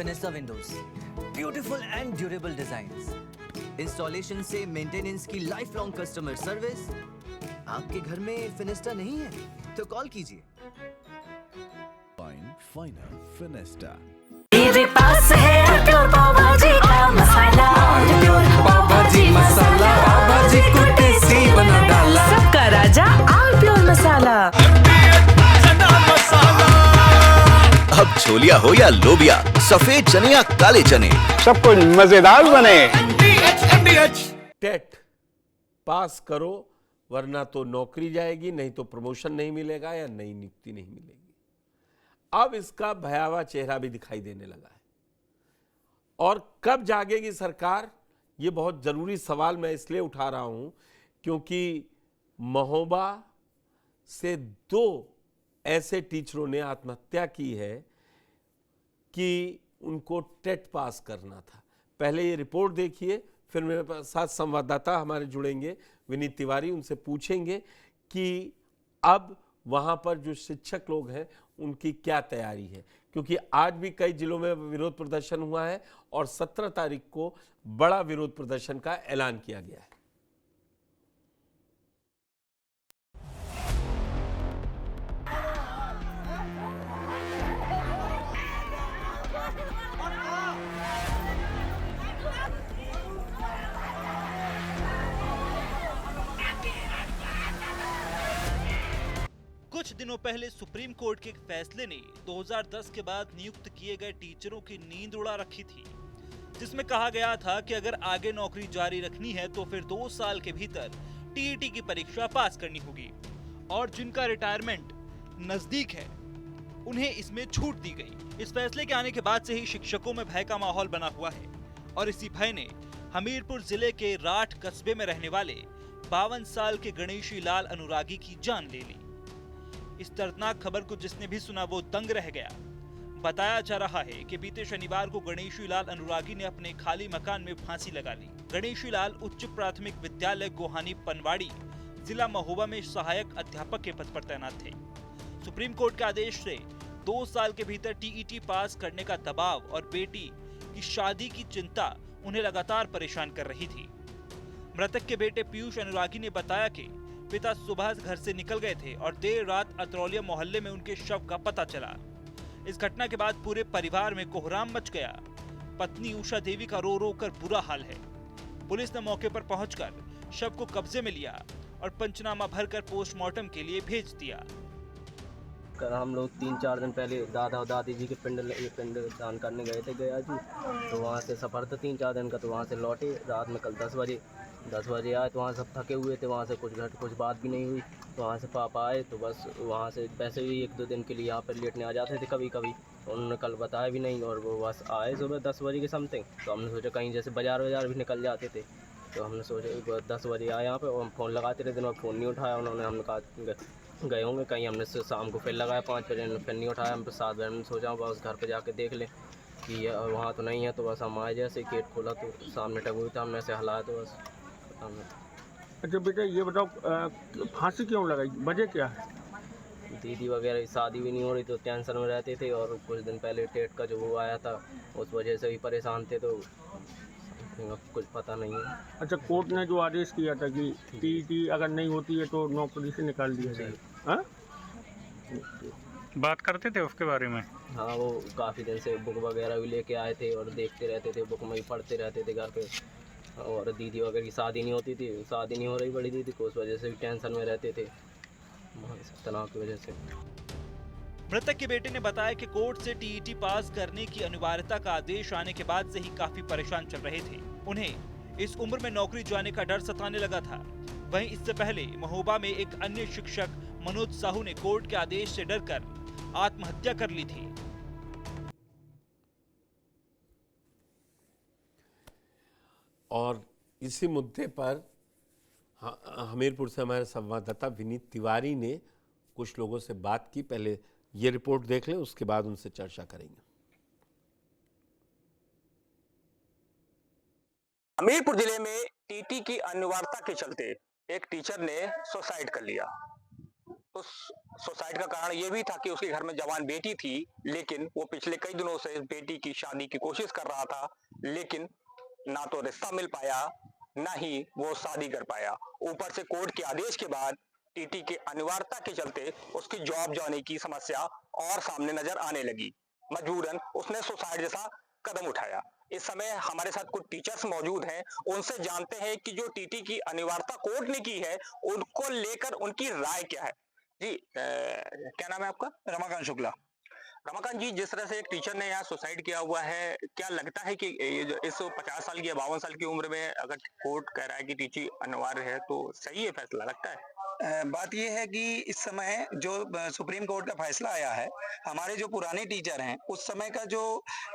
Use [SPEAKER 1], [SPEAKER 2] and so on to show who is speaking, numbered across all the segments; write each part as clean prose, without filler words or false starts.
[SPEAKER 1] फिनिस्टा windows, beautiful and durable designs, installation से maintenance की life long customer service. आपके घर में फिनिस्टा नहीं है तो कॉल कीजिए।
[SPEAKER 2] फाइनल फिनिस्टा।
[SPEAKER 3] मेरे पास है प्योर पाव भाजी का मसाला, प्योर पाव भाजी मसाला, पाव भाजी को टेस्टी बना डाला, सबका राजा आल प्योर मसाला।
[SPEAKER 2] अब छोलिया हो या लोबिया, सफेद चने या काले चने,
[SPEAKER 4] सब कुछ मजेदार बने।
[SPEAKER 5] टेट पास करो, वरना तो नौकरी जाएगी, नहीं तो प्रमोशन नहीं मिलेगा या नई नियुक्ति नहीं मिलेगी। अब इसका भयावह चेहरा भी दिखाई देने लगा है। और कब जागेगी सरकार, ये बहुत जरूरी सवाल मैं इसलिए उठा रहा हूं क्योंकि महोबा से 2 ऐसे टीचरों ने आत्महत्या की है कि उनको टेट पास करना था। पहले ये रिपोर्ट देखिए, फिर मेरे साथ संवाददाता हमारे जुड़ेंगे विनीत तिवारी, उनसे पूछेंगे कि अब वहाँ पर जो शिक्षक लोग हैं उनकी क्या तैयारी है, क्योंकि आज भी कई जिलों में विरोध प्रदर्शन हुआ है और 17 तारीख को बड़ा विरोध प्रदर्शन का ऐलान किया गया है।
[SPEAKER 6] कुछ दिनों पहले सुप्रीम कोर्ट के एक फैसले ने 2010 के बाद नियुक्त किए गए टीचरों की नींद उड़ा रखी थी, जिसमें कहा गया था कि अगर आगे नौकरी जारी रखनी है तो फिर 2 साल के भीतर टीईटी की परीक्षा पास करनी होगी और जिनका रिटायरमेंट नजदीक है उन्हें इसमें छूट दी गई। इस फैसले के आने के बाद से ही शिक्षकों में भय का माहौल बना हुआ है और इसी भय ने हमीरपुर जिले के राठ कस्बे में रहने वाले 52 साल के गणेशी लाल अनुरागी की जान ले ली। इस दर्दनाक खबर को जिसने भी सुना वो दंग रह गया। बताया जा रहा है कि बीते शनिवार को गणेशी लाल अनुरागी ने अपने खाली मकान में फांसी लगा ली। गणेशी लाल उच्च प्राथमिक विद्यालय गोहानी पनवाड़ी, जिला महोबा में सहायक अध्यापक के पद पर तैनात थे। सुप्रीम कोर्ट के आदेश से 2 साल के भीतर टीईटी पास करने का दबाव और बेटी की शादी की चिंता उन्हें लगातार परेशान कर रही थी। मृतक के बेटे पीयूष अनुरागी ने बताया कि पिता सुबह घर से निकल गए थे और देर रात अतरौलिया मोहल्ले में उनके शव का पता चला। इस घटना के बाद पूरे परिवार में कोहराम मच गया। पत्नी उषा देवी का रो रो कर बुरा हाल है। पुलिस ने मौके पर पहुंचकर शव को कब्जे में लिया और पंचनामा भरकर पोस्टमार्टम के लिए भेज दिया।
[SPEAKER 7] हम लोग 3-4 दिन पहले दादा और दादी जी के पिंड दान करने गए थे गया जी, तो वहाँ से सफ़र था 3-4 दिन का, तो वहाँ से लौटे रात में कल 10 बजे आए, तो वहाँ सब थके हुए थे, वहाँ से कुछ बात भी नहीं हुई। तो वहाँ से पापा आए तो बस वहाँ से वैसे भी 1-2 दिन के लिए यहाँ पर लेटने आ जाते थे कभी कभी, तो उन्होंने कल बताया भी नहीं और वो बस आए सुबह 10 बजे के समथिंग। तो हमने सोचा कहीं जैसे बाजार भी निकल जाते थे, तो हमने सोचा 10 बजे आए यहाँ पे और हम फ़ोन लगाते रहे, दिन में फ़ोन नहीं उठाया उन्होंने। हमने कहा गए होंगे कहीं, हमने शाम को फिर लगाया 5 बजे, फिर नहीं उठाया। हम 7 बजे हमने सोचा बस घर पे जाके देख लें कि वहाँ तो नहीं है। तो बस हम आए, जैसे गेट खोला तो सामने टंगी हुई था, हमने ऐसे हलाया तो बस पता नहीं।
[SPEAKER 4] अच्छा बेटा ये बताओ फांसी क्यों लगाई, वजह क्या है?
[SPEAKER 7] दीदी वगैरह शादी भी नहीं हो रही तो टेंशन में रहते थे और कुछ दिन पहले टेट का जो वो आया था उस वजह से भी परेशान थे, तो कुछ पता नहीं है।
[SPEAKER 4] अच्छा कोर्ट ने जो आदेश किया था कि टीईटी अगर नहीं होती है तो नौकरी से निकाल दिया जाए, हाँ?
[SPEAKER 8] बात करते थे उसके बारे में?
[SPEAKER 7] हाँ, वो काफ़ी दिन से बुक वगैरह भी लेके आए थे और देखते रहते थे, बुक में ही पढ़ते रहते थे घर पे। और दीदी वगैरह की शादी नहीं होती थी, शादी नहीं हो रही बड़ी दीदी को, उस वजह से भी टेंशन में रहते थे, तनाव की वजह से।
[SPEAKER 6] मृतक के बेटे ने बताया कि कोर्ट से टीईटी पास करने की अनिवार्यता का आदेश आने के बाद से ही काफी परेशान चल रहे थे। उन्हें इस उम्र में नौकरी जाने का डर सताने लगा था। वहीं इससे पहले महोबा में एक अन्य शिक्षक मनोज साहू ने कोर्ट के आदेश से डरकर आत्महत्या कर ली थी।
[SPEAKER 5] और इसी मुद्दे पर हमीरपुर से हमारे संवाददाता विनीत तिवारी ने कुछ लोगों से बात की। पहले ये रिपोर्ट देख लें, उसके बाद उनसे चर्चा करेंगे।
[SPEAKER 9] हमीरपुर जिले में टीटी की अनिवार्यता के चलते एक टीचर ने सुसाइड कर लिया। उस
[SPEAKER 8] सुसाइड का कारण ये भी था कि उसके घर में जवान बेटी थी, लेकिन वो पिछले कई दिनों से इस बेटी की शादी की कोशिश कर रहा था, लेकिन ना तो रिश्ता मिल पाया, ना ही वो शादी कर पाया। ऊपर से कोर्ट के आदेश के बाद टीटी के अनिवार्यता के चलते उसकी जॉब जाने की समस्या और सामने नजर आने लगी। मजबूरन उसने सुसाइड जैसा कदम उठाया। इस समय हमारे साथ कुछ टीचर्स मौजूद हैं, उनसे जानते हैं कि जो टीटी की अनिवार्यता कोर्ट ने की है, उनको लेकर उनकी राय क्या है। जी क्या नाम है आपका? रमाकांत शुक्ला। रमाकांत जी, जिस तरह से एक टीचर ने यहाँ सुसाइड किया हुआ है, क्या लगता है कि ये जो इस 50 साल की या 52 साल की उम्र में अगर कोर्ट कह रहा है कि टीची अनिवार्य है तो सही है फैसला, लगता है?
[SPEAKER 9] बात यह है कि इस समय जो सुप्रीम कोर्ट का फैसला आया है, हमारे जो पुराने टीचर हैं उस समय का जो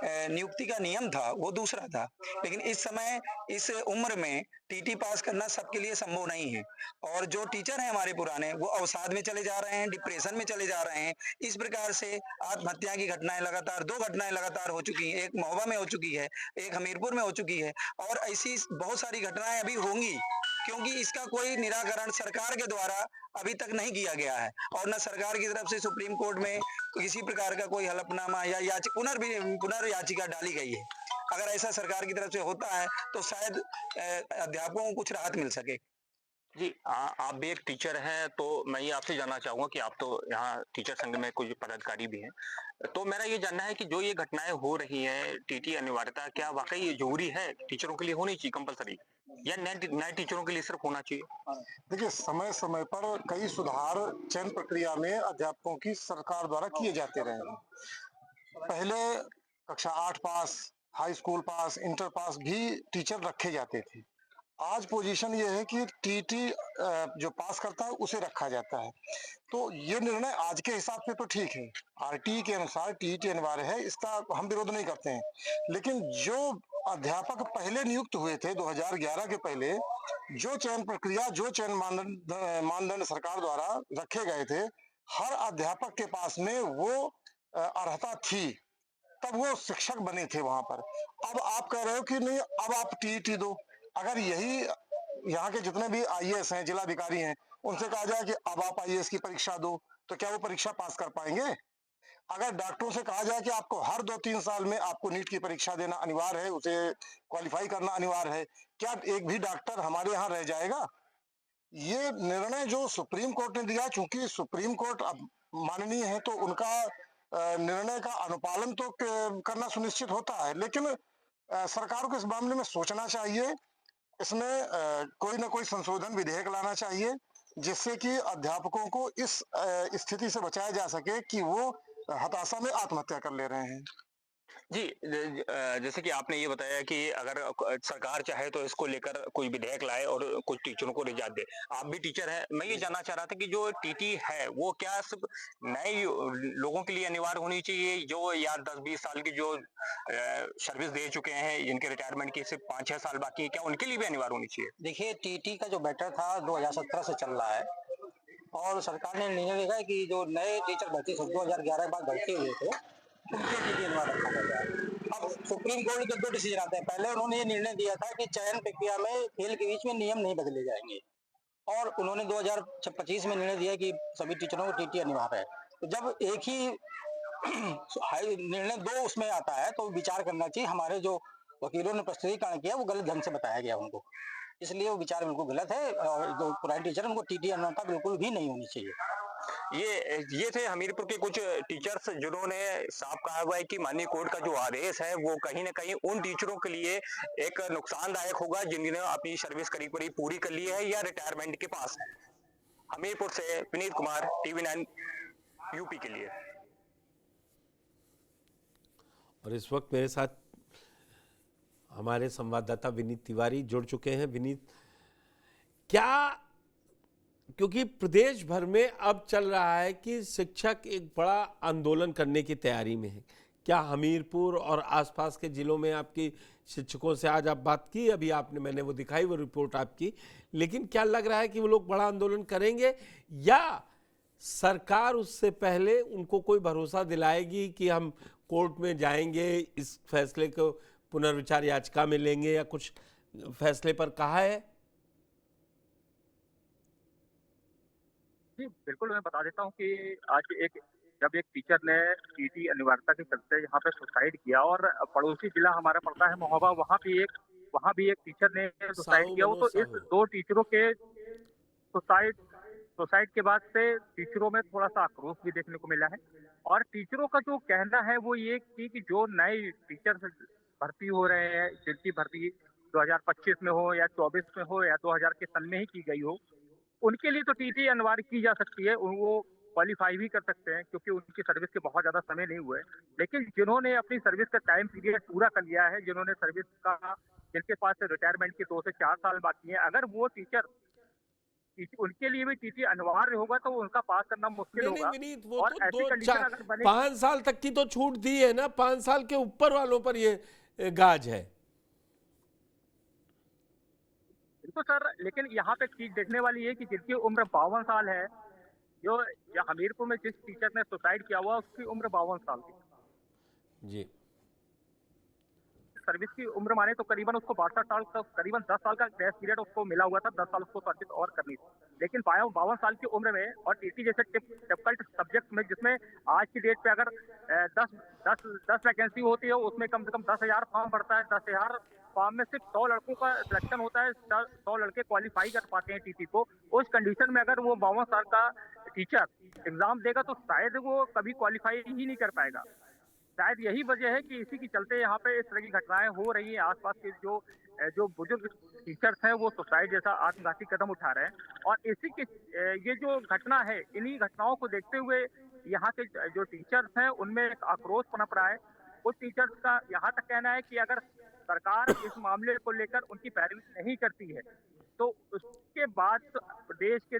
[SPEAKER 9] नियुक्ति का नियम था वो दूसरा था, लेकिन इस समय इस उम्र में टीटी पास करना सबके लिए संभव नहीं है। और जो टीचर हैं हमारे पुराने, वो अवसाद में चले जा रहे हैं, डिप्रेशन में चले जा रहे हैं। इस प्रकार से आत्महत्या की घटनाएं लगातार 2 घटनाएं लगातार हो चुकी हैं। एक महोबा में हो चुकी है, एक हमीरपुर में हो चुकी है, और ऐसी बहुत सारी घटनाएं अभी होंगी, क्योंकि इसका कोई निराकरण सरकार के द्वारा अभी तक नहीं किया गया है, और न सरकार की तरफ से सुप्रीम कोर्ट में किसी प्रकार का कोई हलफनामा या पुनर्याचिका डाली गई है। अगर ऐसा सरकार की तरफ से होता है तो शायद अध्यापकों को कुछ राहत मिल सके।
[SPEAKER 8] जी आप भी एक टीचर हैं, तो मैं ये आपसे जानना चाहूंगा कि आप तो यहाँ टीचर संघ में कुछ पदाधिकारी भी हैं, तो मेरा ये जानना है कि जो ये घटनाएं हो रही हैं, टीटी अनिवार्यता क्या वाकई जरूरी है? टीचरों के लिए होनी चाहिए कंपलसरी, या नए टीचरों के लिए सिर्फ होना चाहिए?
[SPEAKER 10] देखिए, समय समय पर कई सुधार चयन प्रक्रिया में अध्यापकों की सरकार द्वारा किए जाते रहे हैं। पहले कक्षा 8 पास, हाई स्कूल पास, इंटर पास भी टीचर रखे जाते थे। आज पोजीशन ये है कि टीटी जो पास करता है उसे रखा जाता है। तो ये निर्णय आज के हिसाब से तो ठीक है, आरटीई के अनुसार टीटी अनिवार्य है, इसका हम विरोध नहीं करते हैं। लेकिन जो अध्यापक पहले नियुक्त हुए थे 2011 के पहले, जो चयन प्रक्रिया, जो चयन मानदंड सरकार द्वारा रखे गए थे, हर अध्यापक के पास में वो अर्हता थी, तब वो शिक्षक बने थे वहां पर। अब आप कह रहे हो कि नहीं, अब आप टीटी दो। अगर यही यहाँ के जितने भी आईएएस हैं, जिलाधिकारी हैं, उनसे कहा जाए कि अब आप आईएएस की परीक्षा दो, तो क्या वो परीक्षा पास कर पाएंगे? अगर डॉक्टरों से कहा जाए कि आपको हर 2-3 साल में आपको नीट की परीक्षा देना अनिवार्य है, उसे क्वालिफाई करना अनिवार्य है, क्या एक भी डॉक्टर हमारे यहाँ रह जाएगा? ये निर्णय जो सुप्रीम कोर्ट ने दिया, चूंकि सुप्रीम कोर्ट अब माननीय है, तो उनका निर्णय का अनुपालन तो करना सुनिश्चित होता है, लेकिन सरकार को इस मामले में सोचना चाहिए। इसमें कोई ना कोई संशोधन विधेयक लाना चाहिए, जिससे कि अध्यापकों को इस स्थिति से बचाया जा सके कि वो हताशा में आत्महत्या कर ले रहे हैं।
[SPEAKER 8] जी जैसे कि आपने ये बताया कि अगर सरकार चाहे तो इसको लेकर कोई विधेयक लाए और कुछ टीचरों को रिजात दे। आप भी टीचर हैं, मैं ये जानना चाह रहा था कि जो टीटी है वो क्या सिर्फ नए लोगों के लिए अनिवार्य होनी चाहिए, जो या 10-20 साल की जो सर्विस दे चुके हैं, जिनके रिटायरमेंट की सिर्फ 5-6 साल बाकी है, क्या उनके लिए भी अनिवार्य होनी चाहिए?
[SPEAKER 9] देखिए, टीटी का जो मैटर था 2017 से चल रहा है, और सरकार ने निर्णय लिया है कि जो नए टीचर भर्ती 2011 के बाद भर्ती हुए थे, उनके टीटी अनिवार्य रखा गया है। अब सुप्रीम कोर्ट के 2 डिसीजन आते हैं। पहले उन्होंने ये निर्णय दिया था कि चयन प्रक्रिया में फेल के बीच में नियम नहीं बदले जाएंगे, और उन्होंने 2025 में निर्णय दिया कि सभी टीचरों को टीटी अनिवार्य है। तो जब एक ही निर्णय 2 उसमें आता है, तो विचार करना चाहिए। हमारे जो वकीलों ने प्रस्तुतिकरण किया वो गलत ढंग से बताया गया उनको, इसलिए वो विचार बिल्कुल गलत है, और जो पुराने टीचर उनको टीटी अनिवार्यता बिल्कुल भी नहीं होनी चाहिए।
[SPEAKER 8] ये थे हमीरपुर के कुछ टीचर्स, जिन्होंने साफ कहा हुआ है कि माननीय कोर्ट का जो आदेश है वो कहीं ना कहीं उन टीचरों के लिए एक नुकसानदायक होगा जिन्होंने अपनी सर्विस करीब पूरी कर ली है या रिटायरमेंट के पास है। हमीरपुर से विनीत कुमार, TV9 यूपी के लिए।
[SPEAKER 5] और इस वक्त मेरे साथ हमारे संवाददाता विनीत तिवारी जुड़ चुके हैं। विनीत, क्या, क्योंकि प्रदेश भर में अब चल रहा है कि शिक्षक एक बड़ा आंदोलन करने की तैयारी में है, क्या हमीरपुर और आसपास के जिलों में आपकी शिक्षकों से आज आप बात की? अभी मैंने वो दिखाई, वो रिपोर्ट आपकी, लेकिन क्या लग रहा है कि वो लोग बड़ा आंदोलन करेंगे, या सरकार उससे पहले उनको कोई भरोसा दिलाएगी कि हम कोर्ट में जाएंगे, इस फैसले को पुनर्विचार याचिका में लेंगे, या कुछ फैसले पर कहा है?
[SPEAKER 11] जी, बिल्कुल मैं बता देता हूँ कि आज जब एक टीचर ने टीटी अनिवार्यता के चलते यहाँ पे सुसाइड किया और पड़ोसी जिला हमारा पड़ता है महोबा, वहाँ भी एक टीचर ने सुसाइड
[SPEAKER 5] साहू
[SPEAKER 11] किया। वो
[SPEAKER 5] मनोज
[SPEAKER 11] तो इस
[SPEAKER 5] साहू।
[SPEAKER 11] 2 टीचरों के सुसाइड सुसाइड के बाद से टीचरों में थोड़ा-सा आक्रोश भी देखने को मिला है। और टीचरों का जो कहना है वो ये कि जो नए टीचर्स भर्ती हो रहे हैं, जिनकी भर्ती 2025 में हो या 24 में हो या 2000 के सन में ही की गई हो, उनके लिए तो टीटी अनिवार्य की जा सकती है। वो क्वालीफाई भी कर सकते हैं क्योंकि उनकी सर्विस के बहुत ज़्यादा समय नहीं हुए। लेकिन जिन्होंने अपनी सर्विस का टाइम पीरियड पूरा कर लिया है, जिनके पास रिटायरमेंट के 2 से 4 साल बाकी हैं, अगर वो टीचर उनके लिए भी टीटी अनिवार्य होगा तो उनका पास करना मुश्किल
[SPEAKER 5] नहीं
[SPEAKER 11] होगा।
[SPEAKER 5] विनीत, वो
[SPEAKER 11] और
[SPEAKER 5] तो
[SPEAKER 11] ऐसी कंडीशन अगर बने
[SPEAKER 5] 5 साल तक की तो छूट दी है ना, 5 साल के ऊपर वालों पर ये गाज है।
[SPEAKER 11] बिल्कुल सर, लेकिन यहाँ पे चीज देखने वाली है कि जिनकी उम्र 52 साल है, जो हमीरपुर में जिस टीचर ने सुसाइड किया हुआ उसकी उम्र 52 साल थी
[SPEAKER 5] जी।
[SPEAKER 11] सर्विस की उम्र माने तो करीबन उसको 62 साल का, करीबन 10 साल का ग्रेस पीरियड उसको मिला हुआ था, 10 साल उसको सर्विस और करनी थी। लेकिन 52 साल की उम्र में और टीटी जैसे डिफिकल्ट सब्जेक्ट में, जिसमें आज की डेट पे अगर 10 वैकेंसी होती है, उसमें कम से कम 10,000 फॉर्म भरता है। 10,000 फॉर्म में सिर्फ 100 लड़कों का सिलेक्शन होता है, 100 लड़के क्वालिफाई कर पाते हैं टीटी को। उस कंडीशन में अगर वो 52 साल का टीचर एग्जाम देगा तो शायद वो कभी क्वालिफाई ही नहीं कर पाएगा। शायद यही वजह है कि इसी के चलते यहाँ पे इस तरह की घटनाएं हो रही हैं। आसपास के जो बुजुर्ग टीचर्स हैं वो सुसाइड जैसा आत्मघाती कदम उठा रहे हैं। और इसी के ये जो घटना है, इन्हीं घटनाओं को देखते हुए यहाँ के जो टीचर्स हैं उनमें एक आक्रोश पनप रहा है। कुछ टीचर्स का यहाँ तक कहना है कि अगर सरकार इस मामले को लेकर उनकी पैरवी नहीं करती है तो उसके बाद प्रदेश के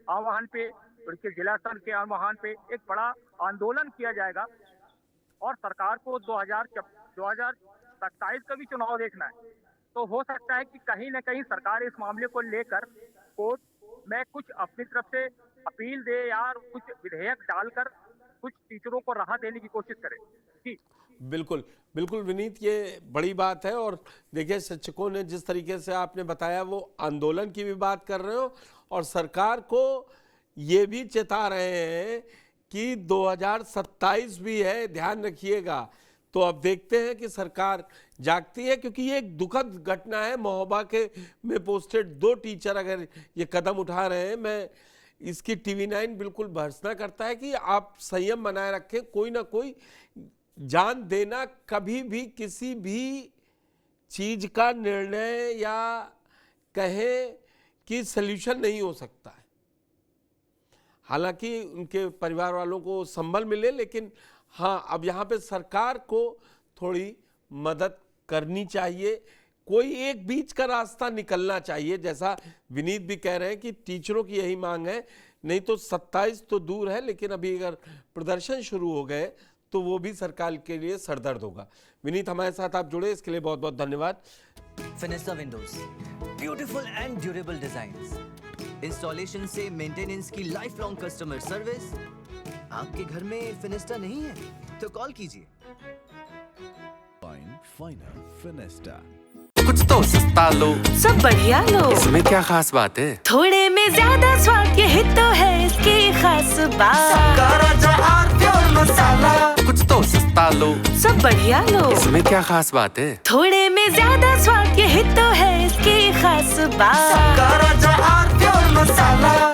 [SPEAKER 11] आह्वान पे, उनके जिला स्तर के आह्वान पे एक बड़ा आंदोलन किया जाएगा। और सरकार को 2027 का भी चुनाव देखना है, तो हो सकता है कि कहीं न कहीं सरकार इस मामले को लेकर कोर्ट में कुछ अपनी तरफ से अपील दे या कुछ विधेयक डालकर कुछ टीचरों को राहत देने की कोशिश करे। जी
[SPEAKER 5] बिल्कुल बिल्कुल विनीत, ये बड़ी बात है। और देखिए, शिक्षकों ने जिस तरीके से आपने बताया वो आंदोलन की भी बात कर रहे हो और सरकार को ये भी चेता रहे हैं कि 2027 भी है, ध्यान रखिएगा। तो अब देखते हैं कि सरकार जागती है, क्योंकि ये एक दुखद घटना है। महोबा के में पोस्टेड 2 टीचर अगर ये कदम उठा रहे हैं, मैं इसकी TV9 बिल्कुल भर्त्सना करता है कि आप संयम बनाए रखें। कोई ना कोई जान देना कभी भी किसी भी चीज का निर्णय या कहें कि सल्यूशन नहीं हो सकता है। हालांकि उनके परिवार वालों को संबल मिले, लेकिन हाँ, अब यहाँ पे सरकार को थोड़ी मदद करनी चाहिए। कोई एक बीच का रास्ता निकलना चाहिए। जैसा विनीत भी कह रहे हैं कि टीचरों की यही मांग है, नहीं तो 27 तो दूर है, लेकिन अभी अगर प्रदर्शन शुरू हो गए तो वो भी सरकार के लिए सरदर्द होगा। विनीत, हमारे साथ आप जुड़े, इसके लिए बहुत बहुत धन्यवाद।
[SPEAKER 1] Fenesta windows, beautiful and durable designs, installation से मेंटेनेंस की लाइफ लॉन्ग कस्टमर सर्विस। आपके घर में फिनिस्टा नहीं है तो कॉल कीजिए।
[SPEAKER 2] फिनिस्टा।
[SPEAKER 12] कुछ तो सस्ता लो,
[SPEAKER 3] सब बढ़िया लो,
[SPEAKER 12] इसमें क्या खास बात है?
[SPEAKER 3] थोड़े में ज्यादा स्वाद, यही तो है इसकी खास बात।
[SPEAKER 12] मसाला। कुछ तो सस्ता लो,
[SPEAKER 3] सब बढ़िया लो,
[SPEAKER 12] इसमें क्या खास बात है?
[SPEAKER 3] थोड़े में ज्यादा स्वाद, यही तो है इसकी खास बात।
[SPEAKER 12] मसाला।